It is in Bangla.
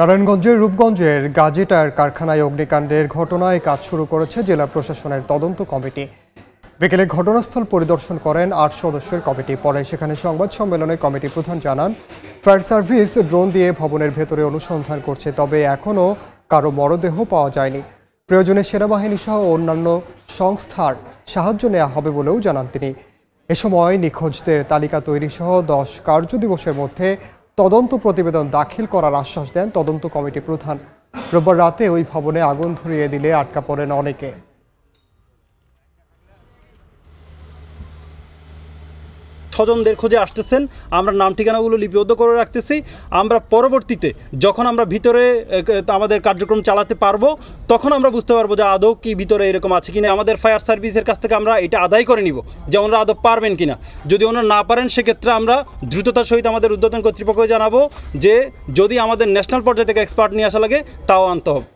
নারায়ণগঞ্জের রূপগঞ্জের গাজী টায়ার কারখানায় অগ্নিকাণ্ডের ঘটনায় কাজ শুরু করেছে জেলা প্রশাসনের তদন্ত কমিটি। বিকেলে ঘটনাস্থল পরিদর্শন করেন ৮ সদস্যের কমিটি। পরে সেখানে সংবাদ সম্মেলনে কমিটি প্রধান জানান, ফায়ার সার্ভিস ড্রোন দিয়ে ভবনের ভেতরে অনুসন্ধান করছে, তবে এখনও কারো মরদেহ পাওয়া যায়নি। প্রয়োজনে সেনাবাহিনী সহ অন্যান্য সংস্থার সাহায্য নেওয়া হবে বলেও জানান তিনি। এ সময় নিখোঁজদের তালিকা তৈরি সহ ১০ কার্যদিবসের মধ্যে তদন্ত প্রতিবেদন দাখিল করার আশ্বাস দেন তদন্ত কমিটি প্রধান। রোববার রাতে ওই ভবনে আগুন ধরিয়ে দিলে আটকা পড়েন অনেকে। স্বজনদের খোঁজে আসতেছেন, আমরা নাম ঠিকানাগুলো লিপিবদ্ধ করে রাখতেছি। আমরা পরবর্তীতে যখন আমরা ভিতরে আমাদের কার্যক্রম চালাতে পারবো, তখন আমরা বুঝতে পারবো যে আদৌ কি ভিতরে এরকম আছে কিনা। আমাদের ফায়ার সার্ভিসের কাছ থেকে আমরা এটা আদায় করে নিব যে ওনারা আদৌ পারবেন কিনা। যদি ওনারা না পারেন, সেক্ষেত্রে আমরা দ্রুততার সহিত আমাদের ঊর্ধ্বতন কর্তৃপক্ষকে জানাবো যে যদি আমাদের ন্যাশনাল পর্যায়ে থেকে এক্সপার্ট নিয়ে আসা লাগে, তাও আনতে হবে।